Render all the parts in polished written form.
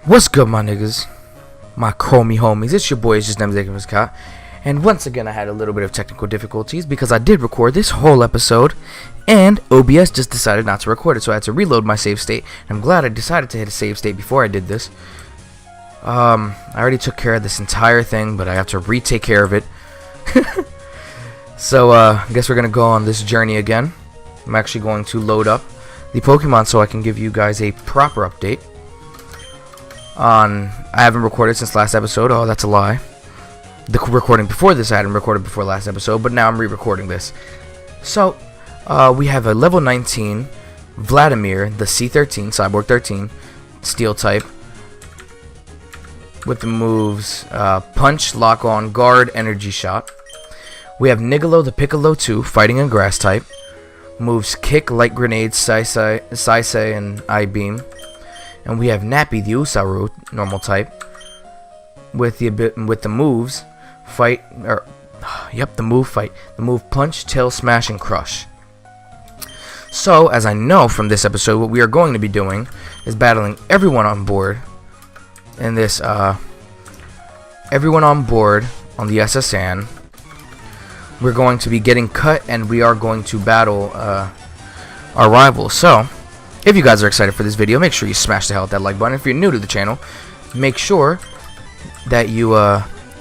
What's good, my niggas? My chromie homies. It's your boy, Just Nemzicott. And once again, I had a little bit of technical difficulties because I did record this whole episode, and OBS just decided not to record it, so I had to reload my save state. I'm glad I decided to hit a save state before I did this. I already took care of this entire thing, but I have to retake care of it. So, I guess we're gonna go on this journey again. I'm actually going to load up the Pokemon so I can give you guys a proper update. I haven't recorded since last episode. Oh, that's a lie. The recording before this I hadn't recorded before last episode, but now I'm re-recording this. So, we have a level 19 Vladimir, the C13, Cyborg 13, Steel type, with the moves Punch, Lock On, Guard, Energy Shot. We have Nigolo, the Piccolo 2, Fighting and Grass type, moves Kick, Light Grenade, Saisei, and I-Beam. And we have Nappy, the Usaru, normal type, with the moves Fight, the move Punch, Tail Smash, and Crush. So, as I know from this episode, what we are going to be doing is battling everyone on board in this, everyone on board on the SSN. We're going to be getting cut, and we are going to battle our rivals. So, if you guys are excited for this video, make sure you smash the hell out that like button. If you're new to the channel, make sure that you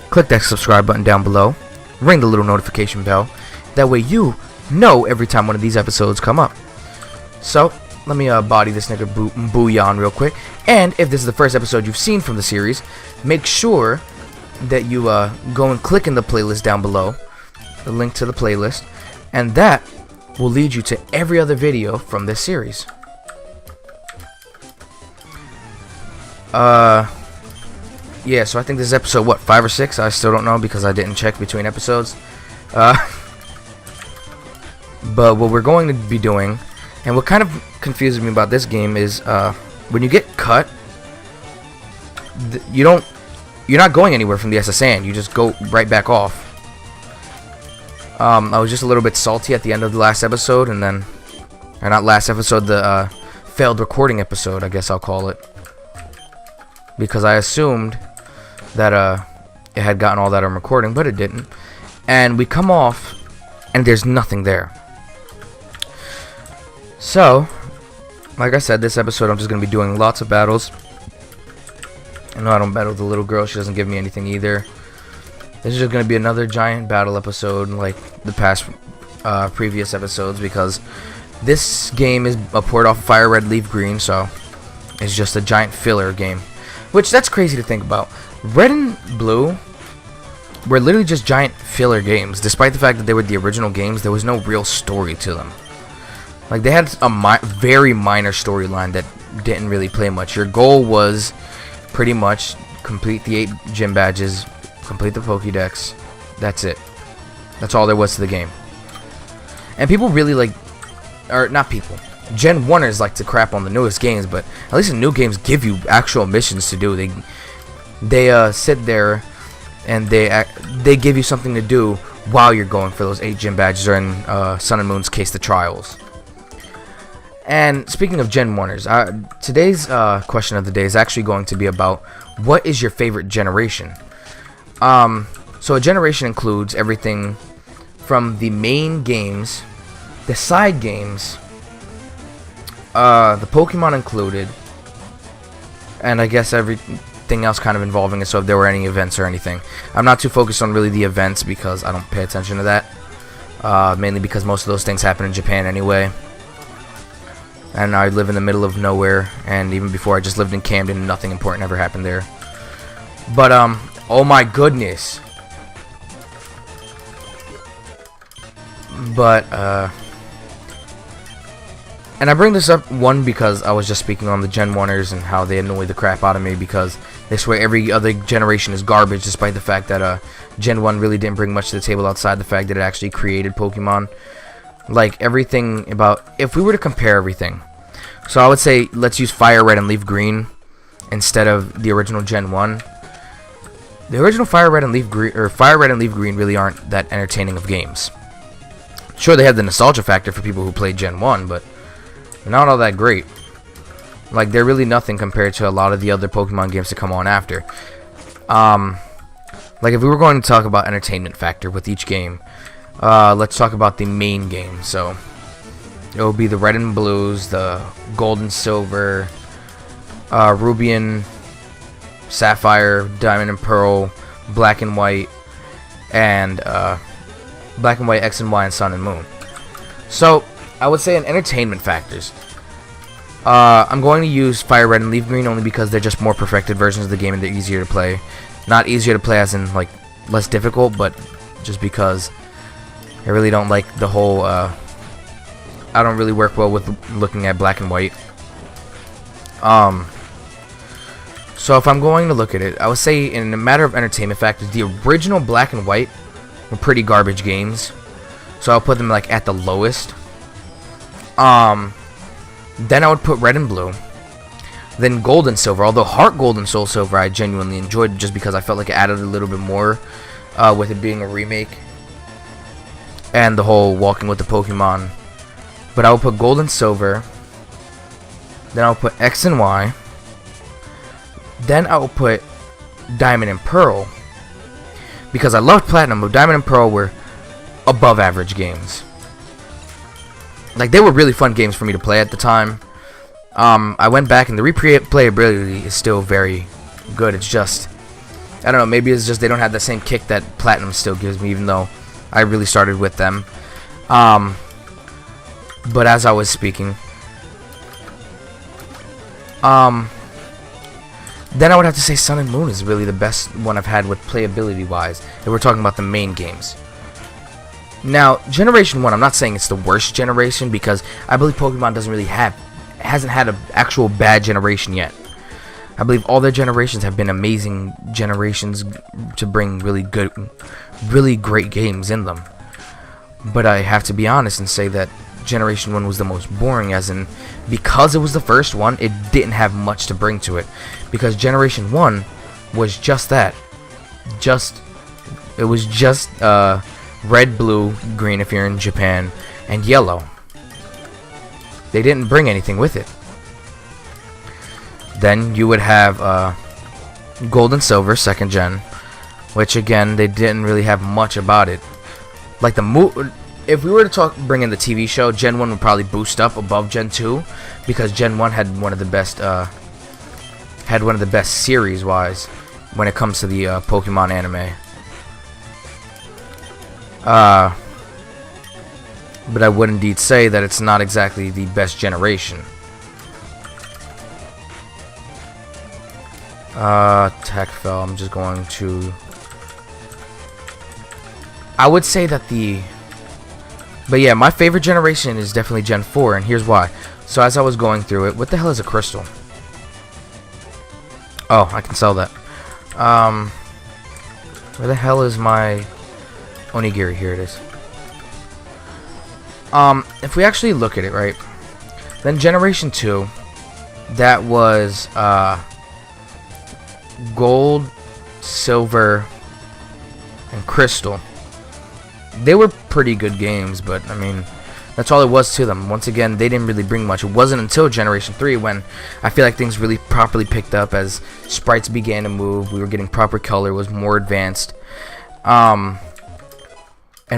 click that subscribe button down below. Ring the little notification bell. That way you know every time one of these episodes come up. So, let me body this nigga BWUY real quick. And if this is the first episode you've seen from the series, make sure that you go and click in the playlist down below. The link to the playlist. And that will lead you to every other video from this series. Yeah, so I think this is episode, what, 5 or 6? I still don't know because I didn't check between episodes. But what we're going to be doing, and what kind of confuses me about this game is, when you get cut, you're not going anywhere from the SSN. You just go right back off. I was just a little bit salty at the end of the last episode, and then, or not last episode, the failed recording episode, I guess I'll call it. Because I assumed that it had gotten all that I'm recording, but it didn't. And we come off, and there's nothing there. So, like I said, this episode I'm just going to be doing lots of battles. I know I don't battle the little girl, she doesn't give me anything either. This is just going to be another giant battle episode like the past previous episodes, because this game is a port off of Fire Red Leaf Green, so it's just a giant filler game. Which, that's crazy to think about. Red and Blue were literally just giant filler games. Despite the fact that they were the original games, there was no real story to them. Like, they had a very minor storyline that didn't really play much. Your goal was pretty much complete the 8 gym badges, complete the Pokédex. That's it. That's all there was to the game. And people really like, or not people, Gen 1ers like to crap on the newest games, but at least the new games give you actual missions to do. They sit there and they give you something to do while you're going for those 8 gym badges, or in Sun and Moon's case, the trials. And speaking of Gen 1ers, today's question of the day is actually going to be about what is your favorite generation. So a generation includes everything from the main games, the side games, the Pokemon included, and I guess everything else kind of involving it, so if there were any events or anything. I'm not too focused on really the events because I don't pay attention to that, mainly because most of those things happen in Japan anyway, and I live in the middle of nowhere, and even before I just lived in Camden and nothing important ever happened there. But oh my goodness. But and I bring this up, one, because I was just speaking on the Gen 1ers and how they annoy the crap out of me because they swear every other generation is garbage, despite the fact that Gen 1 really didn't bring much to the table outside the fact that it actually created Pokemon. Like, everything about, if we were to compare everything, so I would say let's use Fire Red and Leaf Green instead of the original Gen 1. The original Fire Red and Leaf Green really aren't that entertaining of games. Sure, they have the nostalgia factor for people who played Gen 1, but not all that great. Like, they're really nothing compared to a lot of the other Pokemon games to come on after. Like, if we were going to talk about entertainment factor with each game, let's talk about the main game. So, it will be the Red and Blues, the Gold and Silver, Ruby and Sapphire, Diamond and Pearl, Black and White, and Black and White, X and Y, and Sun and Moon. So, I would say in entertainment factors, I'm going to use Fire Red and Leaf Green only because they're just more perfected versions of the game and they're easier to play. Not easier to play as in, like, less difficult, but just because I really don't like the whole, I don't really work well with looking at Black and White. So if I'm going to look at it, I would say in a matter of entertainment factors, the original Black and White were pretty garbage games. So I'll put them, like, at the lowest. Then I would put Red and Blue. Then Gold and Silver. Although Heart Gold and Soul Silver I genuinely enjoyed just because I felt like it added a little bit more with it being a remake. And the whole walking with the Pokemon. But I would put Gold and Silver. Then I'll put X and Y. Then I will put Diamond and Pearl. Because I loved Platinum, but Diamond and Pearl were above average games. Like, they were really fun games for me to play at the time. I went back and the replayability is still very good. It's just, I don't know, maybe it's just they don't have the same kick that Platinum still gives me, even though I really started with them. But as I was speaking, then I would have to say Sun and Moon is really the best one I've had with playability wise, if we're talking about the main games. Now, Generation 1, I'm not saying it's the worst generation, because I believe Pokemon hasn't had an actual bad generation yet. I believe all their generations have been amazing generations to bring really great games in them. But I have to be honest and say that Generation 1 was the most boring, as in, because it was the first one, it didn't have much to bring to it. Because Generation 1 was just that. It was just, Red, Blue, Green if you're in Japan, and Yellow. They didn't bring anything with it. Then you would have Gold and Silver, 2nd gen, which again, they didn't really have much about it. Like if we were to bring in the TV show, Gen 1 would probably boost up above Gen 2, because Gen 1 had one of the best series-wise when it comes to the Pokemon anime. But I would indeed say that it's not exactly the best generation. Tech fell. I'm just going to... I would say that but yeah, my favorite generation is definitely Gen 4, and here's why. So as I was going through it, what the hell is a crystal? Oh, I can sell that. Where the hell is my Onigiri? Here it is. If we actually look at it, right, then Generation 2, that was Gold, Silver, and Crystal. They were pretty good games, but I mean, that's all it was to them. Once again, they didn't really bring much. It wasn't until Generation 3 when I feel like things really properly picked up as sprites began to move. We were getting proper color, was more advanced, and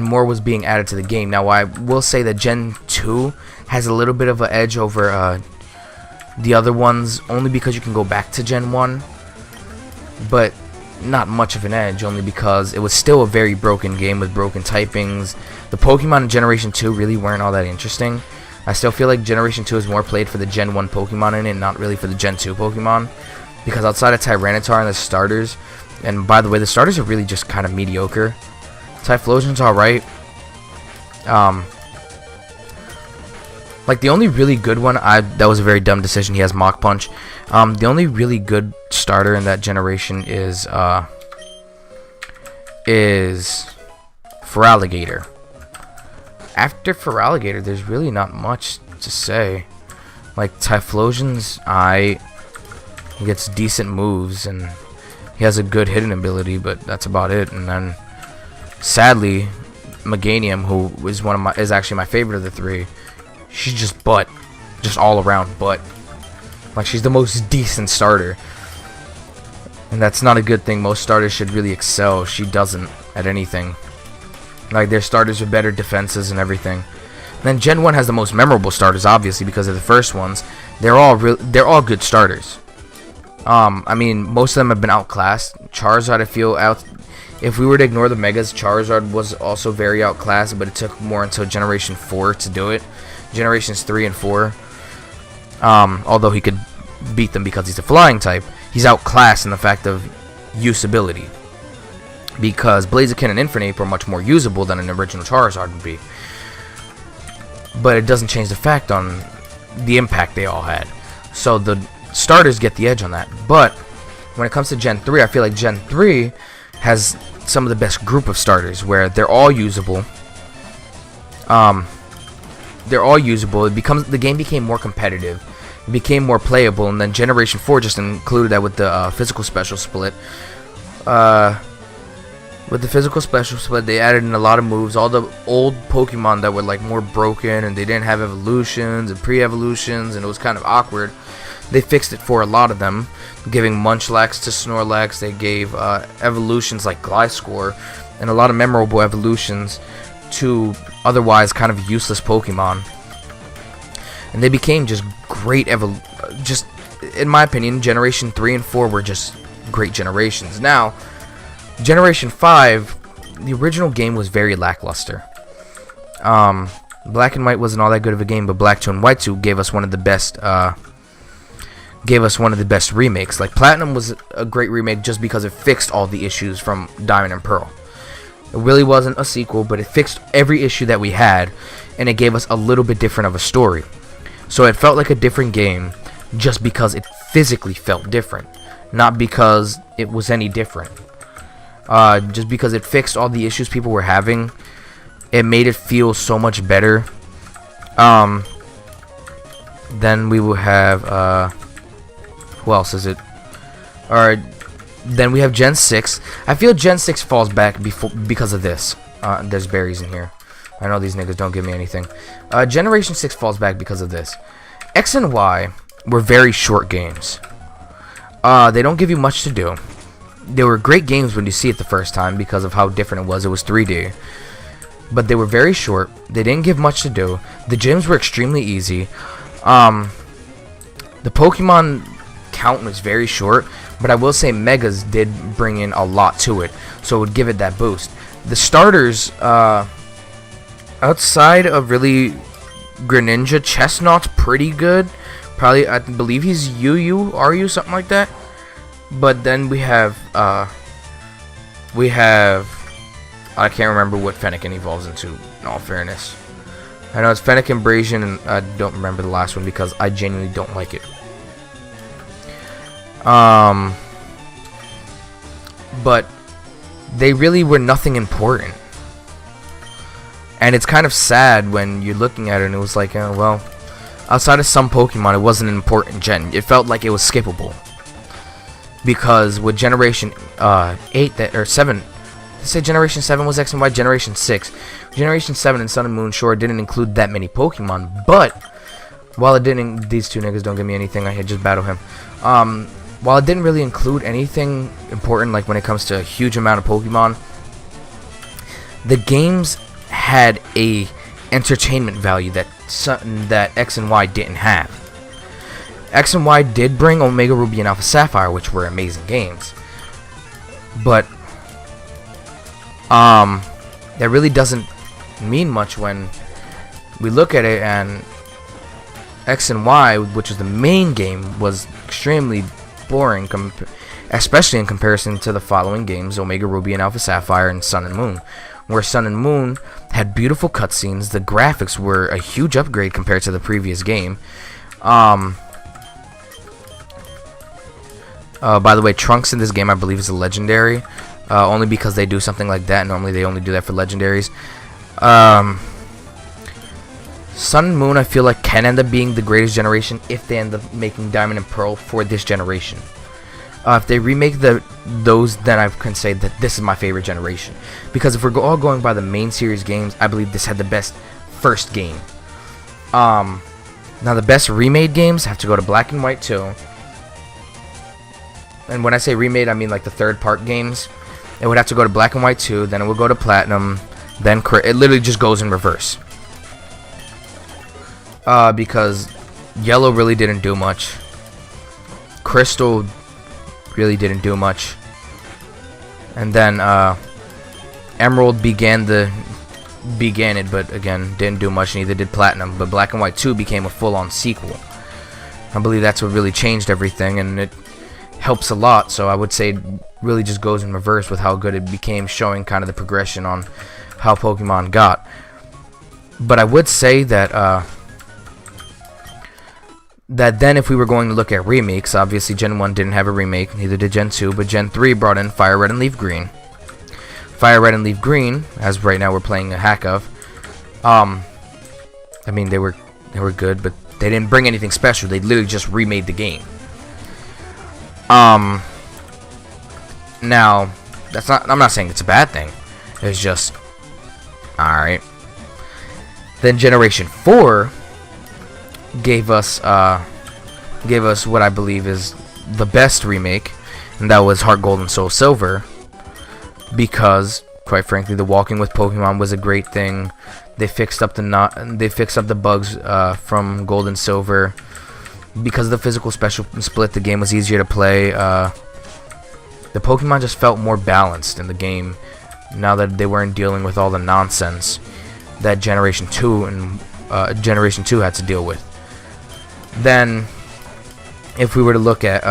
more was being added to the game. Now, I will say that Gen 2 has a little bit of an edge over the other ones, only because you can go back to Gen 1, but not much of an edge, only because it was still a very broken game with broken typings. The Pokemon in Generation 2 really weren't all that interesting. I still feel like Generation 2 is more played for the Gen 1 Pokemon in it, not really for the Gen 2 Pokemon, because outside of Tyranitar and the starters, and by the way, the starters are really just kind of mediocre. Typhlosion's alright. Like, the only really good one, that was a very dumb decision, he has Mach Punch. The only really good starter in that generation is Feraligatr. After Feraligatr, there's really not much to say. Like, Typhlosion's he gets decent moves, and he has a good hitting ability, but that's about it. And then, sadly, Meganium, who is actually my favorite of the three, she's just butt. Just all around butt. Like, she's the most decent starter. And that's not a good thing. Most starters should really excel. She doesn't at anything. Like, their starters are better defenses and everything. And then Gen 1 has the most memorable starters, obviously, because of the first ones. They're all good starters. I mean, most of them have been outclassed. Charizard, I feel, if we were to ignore the Megas, Charizard was also very outclassed, but it took more until Generation 4 to do it. Generations 3 and 4. Although he could beat them because he's a flying type, he's outclassed in the fact of usability. Because Blaziken and Infernape are much more usable than an original Charizard would be. But it doesn't change the fact on the impact they all had. So the starters get the edge on that. But when it comes to Gen 3, I feel like Gen 3 has some of the best group of starters where they're all usable. The game became more competitive. It became more playable, and then Generation 4 just included that with the physical special split. With the physical special split, they added in a lot of moves. All the old Pokemon that were like more broken and they didn't have evolutions and pre-evolutions, and it was kind of awkward. They fixed it for a lot of them, giving Munchlax to Snorlax. They gave evolutions like Gliscor and a lot of memorable evolutions to otherwise kind of useless Pokemon. And they became just great just in my opinion, Generation 3 and 4 were just great generations. Now, Generation 5, the original game was very lackluster. Black and White wasn't all that good of a game, but Black 2 and White 2 gave us one of the best remakes. Like, Platinum was a great remake just because it fixed all the issues from Diamond and Pearl. It really wasn't a sequel, but it fixed every issue that we had, and it gave us a little bit different of a story. So it felt like a different game just because it physically felt different, not because it was any different. Just because it fixed all the issues people were having, it made it feel so much better. Then we will have, who else is it? Alright, then we have Gen 6. I feel Gen 6 falls back because of this. There's berries in here. I know these niggas don't give me anything. Generation 6 falls back because of this. X and Y were very short games. They don't give you much to do. They were great games when you see it the first time because of how different it was. It was 3D. But they were very short. They didn't give much to do. The gyms were extremely easy. The Pokemon count was very short, but I will say Megas did bring in a lot to it, so it would give it that boost. The starters, outside of really Greninja, Chestnut's pretty good. Probably, I believe he's RU, something like that. But then we have, I can't remember what Fennekin evolves into, in all fairness. I know it's Fennekin, Brazian, and I don't remember the last one because I genuinely don't like it. But they really were nothing important. And it's kind of sad when you're looking at it and it was like, well, outside of some Pokemon, it wasn't an important gen. It felt like it was skippable. Because with Generation 8, or 7, let's say Generation 7 was X and Y, Generation 6. Generation 7 and Sun and Moon, sure, didn't include that many Pokemon, but while it didn't, these two niggas don't give me anything, I just battle him. While it didn't really include anything important, like when it comes to a huge amount of Pokemon, the games had a entertainment value that X and Y didn't have. X and Y did bring Omega Ruby and Alpha Sapphire, which were amazing games, but that really doesn't mean much when we look at it, and X and Y, which was the main game, was extremely boring, especially in comparison to the following games, Omega Ruby and Alpha Sapphire and Sun and Moon, where Sun and Moon had beautiful cutscenes. The graphics were a huge upgrade compared to the previous game. By the way, Trunks in this game I believe is a legendary, only because they do something like that. Normally they only do that for legendaries. Sun and Moon I feel like can end up being the greatest generation if they end up making Diamond and Pearl for this generation. If they remake those, then I can say that this is my favorite generation. Because if we're all going by the main series games, I believe this had the best first game. Now the best remade games have to go to Black and White 2. And when I say remade, I mean like the third part games. It would have to go to Black and White 2, then it would go to Platinum, then it literally just goes in reverse. Because Yellow really didn't do much. Crystal really didn't do much. And then Emerald began it, but again, didn't do much, neither did Platinum. But Black and White 2 became a full-on sequel. I believe that's what really changed everything, and it helps a lot. So I would say it really just goes in reverse with how good it became, showing kind of the progression on how Pokemon got. But I would say that that then if we were going to look at remakes, obviously Gen 1 didn't have a remake, neither did Gen 2, but Gen 3 brought in Fire Red and Leaf Green. Fire Red and Leaf Green, as right now we're playing a hack of, I mean, they were good, but they didn't bring anything special. They literally just remade the game. Now, I'm not saying it's a bad thing. It's just, alright. Then Generation 4 gave us what I believe is the best remake, and that was Heart Gold and Soul Silver, because quite frankly the walking with Pokemon was a great thing. They fixed up the bugs from Gold and Silver. Because of the physical special split, the game was easier to play. The Pokemon just felt more balanced in the game now that they weren't dealing with all the nonsense that Generation 2 and Generation 2 had to deal with. Then, if we were to look at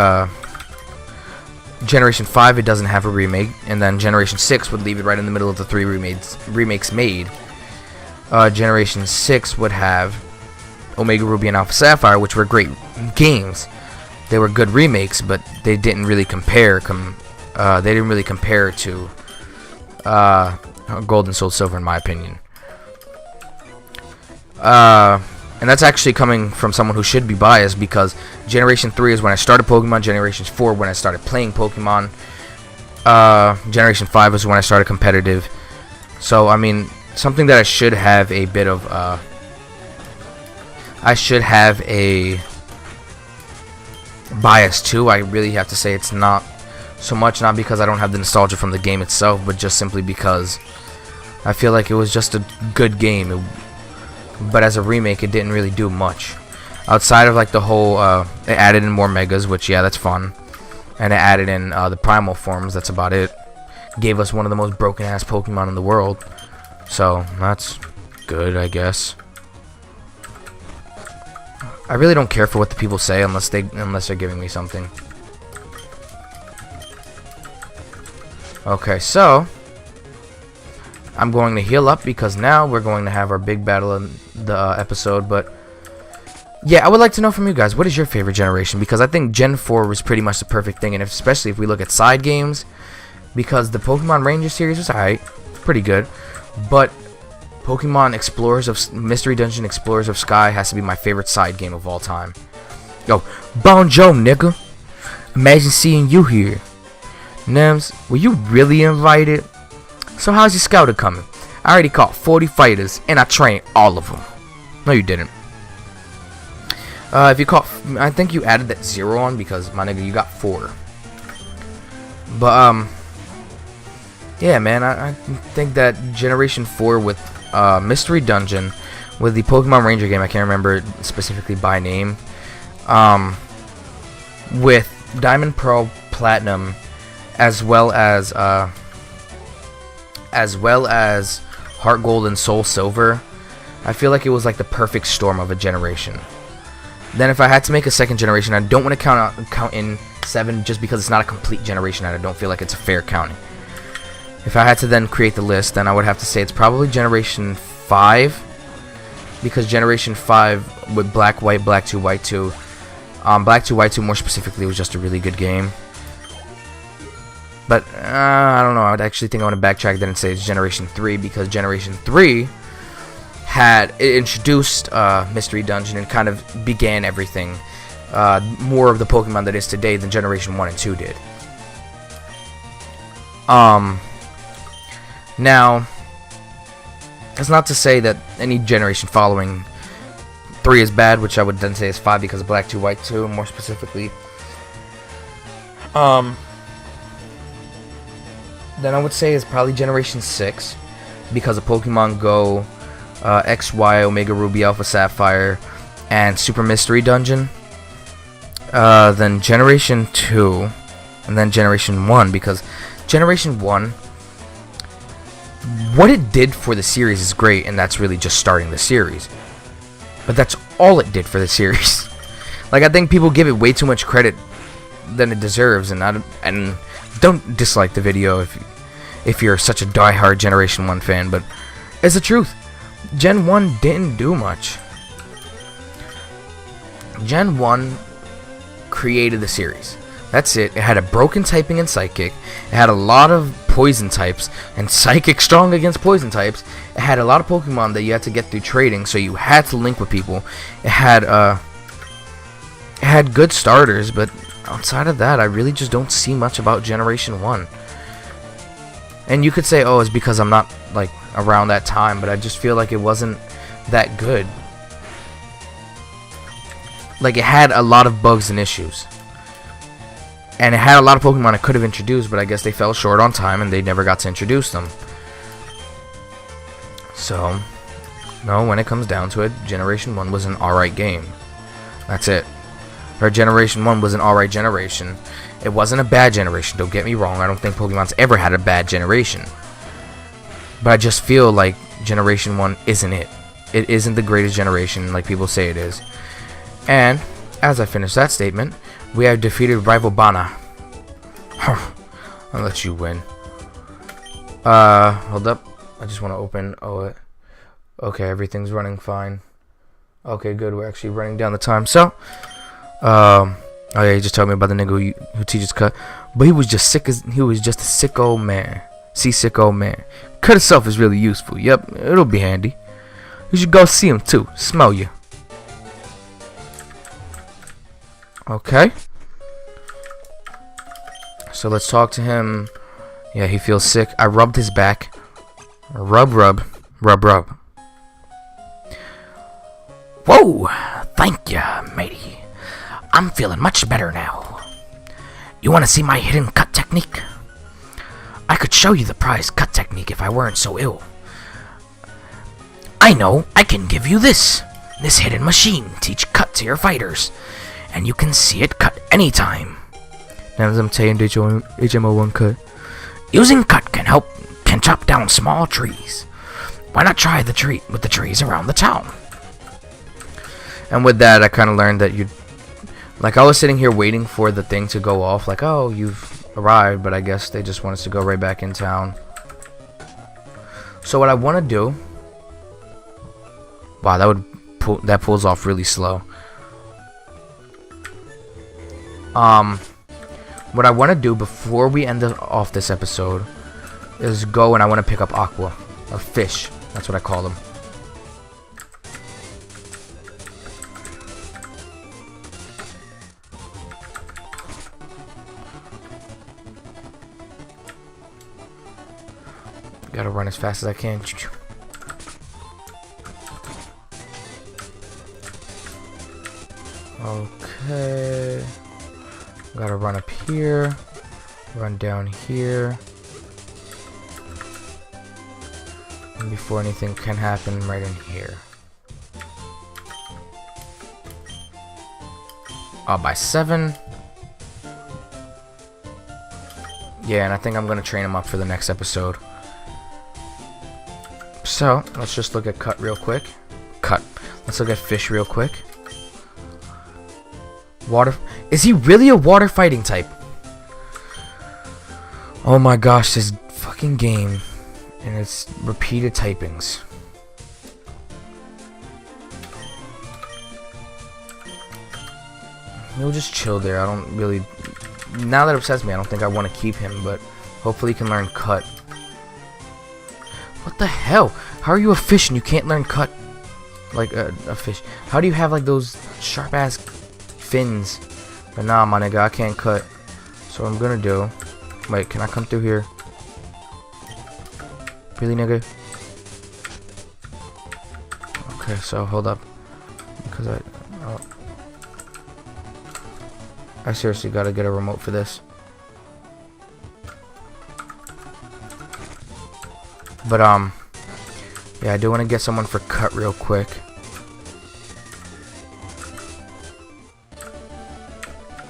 Generation 5, it doesn't have a remake, and then Generation 6 would leave it right in the middle of the 3 remakes made. Generation 6 would have Omega Ruby and Alpha Sapphire, which were great games. They were good remakes, but they didn't really compare. They didn't really compare to Gold and Soul Silver, in my opinion. And that's actually coming from someone who should be biased, because Generation 3 is when I started Pokemon, Generation 4 when I started playing Pokemon, Generation 5 is when I started competitive. So, I mean, something that I should have a bit of, I should have a bias to. I really have to say it's not so much, not because I don't have the nostalgia from the game itself, but just simply because I feel like it was just a good game. But as a remake, it didn't really do much outside of like the whole it added in more megas, which yeah, that's fun, and it added in the primal forms. That's about it. Gave us one of the most broken ass Pokemon in the world, so that's good, I guess. I really don't care for what the people say unless they're giving me something. Okay, so I'm going to heal up because now we're going to have our big battle in the episode. But yeah, I would like to know from you guys, what is your favorite generation? Because I think Gen 4 was pretty much the perfect thing, and especially if we look at side games, because the Pokemon Ranger series was alright, pretty good, but Pokemon Explorers of Mystery Dungeon Explorers of Sky has to be my favorite side game of all time. Yo, bonjour, nigga. Imagine seeing you here. Nemz, were you really invited? So how's your scouter coming? I already caught 40 fighters, and I trained all of them. No, you didn't. If you caught, I think you added that 0 on because, my nigga, you got 4. But, yeah, man, I think that Generation 4 with Mystery Dungeon, with the Pokemon Ranger game, I can't remember specifically by name, with Diamond, Pearl, Platinum, as well as Heart Gold and Soul Silver, I feel like it was like the perfect storm of a generation. Then if I had to make a second generation, I don't want to count in 7 just because it's not a complete generation and I don't feel like it's a fair counting. If I had to then create the list, then I would have to say it's probably Generation 5, because Generation 5 with Black, White, Black 2, White 2, Black 2, White 2 more specifically was just a really good game. But, I don't know, I would actually think I want to backtrack then and say it's Generation 3, because Generation 3 it introduced Mystery Dungeon and kind of began everything, more of the Pokemon that is today than Generation 1 and 2 did. Now, that's not to say that any generation following 3 is bad, which I would then say is 5 because of Black 2 White 2, more specifically. Then I would say is probably Generation 6 because of Pokemon Go, X, Y, Omega Ruby, Alpha Sapphire, and Super Mystery Dungeon. Then Generation 2, and then Generation 1, because Generation 1, what it did for the series is great, and that's really just starting the series. But that's all it did for the series. Like, I think people give it way too much credit than it deserves, and don't dislike the video if you're such a diehard Generation 1 fan, but it's the truth. Gen 1 didn't do much. Gen 1 created the series. That's it. It had a broken typing and psychic. It had a lot of poison types and psychic strong against poison types. It had a lot of Pokemon that you had to get through trading, so you had to link with people. It had good starters, but outside of that, I really just don't see much about Generation 1. And you could say, oh, it's because I'm not like around that time, but I just feel like it wasn't that good. Like, it had a lot of bugs and issues. And it had a lot of Pokemon it could have introduced, but I guess they fell short on time and they never got to introduce them. So, no, when it comes down to it, Generation 1 was an alright game. That's it. Or Generation 1 was an alright generation. It wasn't a bad generation, don't get me wrong. I don't think Pokemon's ever had a bad generation. But I just feel like Generation 1 isn't it. It isn't the greatest generation like people say it is. And, as I finish that statement, we have defeated rival Bana. I'll let you win. Hold up. I just want to open. Okay, everything's running fine. Okay, good. We're actually running down the time. So, oh yeah, he just told me about the nigga who teaches cut, but he was just a sick old man. Seasick old man. Cut itself is really useful. Yep, it'll be handy. You should go see him too. Smell you. Okay. So let's talk to him. Yeah, he feels sick. I rubbed his back. Rub, rub, rub, rub. Whoa! Thank you, matey. I'm feeling much better now. You want to see my hidden cut technique? I could show you the prize cut technique if I weren't so ill. I know, I can give you this. This hidden machine teach cut to your fighters. And you can see it cut anytime. I'm saying HMO1 cut. Using cut can chop down small trees. Why not try the tree with the trees around the town? And with that, I kind of learned that like, I was sitting here waiting for the thing to go off, like, oh, you've arrived, but I guess they just want us to go right back in town. So what I want to do, wow, that pulls off really slow. What I want to do before we end off this episode is go and I want to pick up Aqua, or fish. That's what I call them. Gotta run as fast as I can. Okay. Gotta run up here. Run down here. And before anything can happen, right in here. By 7. Yeah, and I think I'm gonna train him up for the next episode. So, let's just look at cut real quick. Let's look at fish real quick. Water. Is he really a water fighting type? Oh my gosh, this fucking game. And it's repeated typings. He'll just chill there. I don't really... Now that it upsets me, I don't think I want to keep him, but hopefully he can learn cut. What the hell? How are you a fish and you can't learn cut? Like a fish. How do you have like those sharp ass fins? But nah, my nigga, I can't cut. So what I'm gonna do... Wait, can I come through here? Really, nigga? Okay, so hold up. Cause I seriously gotta get a remote for this. But yeah, I do want to get someone for cut real quick.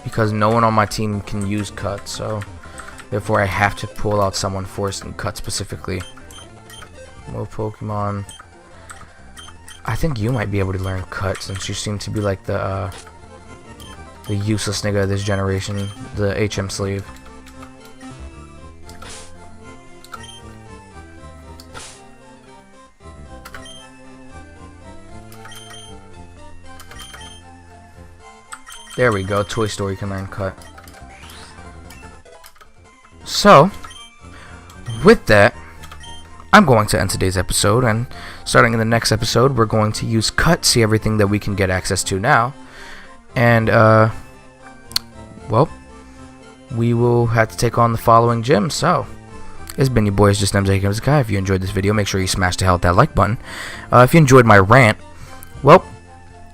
Because no one on my team can use cut, so therefore I have to pull out someone for cut specifically. More Pokemon. I think you might be able to learn cut since you seem to be like the useless nigga of this generation, the HM sleeve. There we go, Toy Story can learn cut. So, with that, I'm going to end today's episode, and starting in the next episode, we're going to use cut, see everything that we can get access to now. And, well, we will have to take on the following gyms. So, it's been your boys, Just Nemzicott. If you enjoyed this video, make sure you smash the hell out that like button. If you enjoyed my rant, well,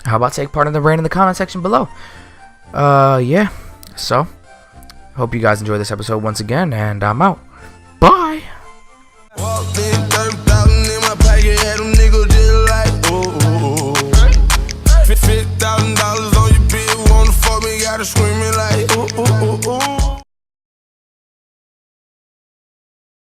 how about take part in the rant in the comment section below? Yeah, so, hope you guys enjoyed this episode once again, and I'm out. Bye!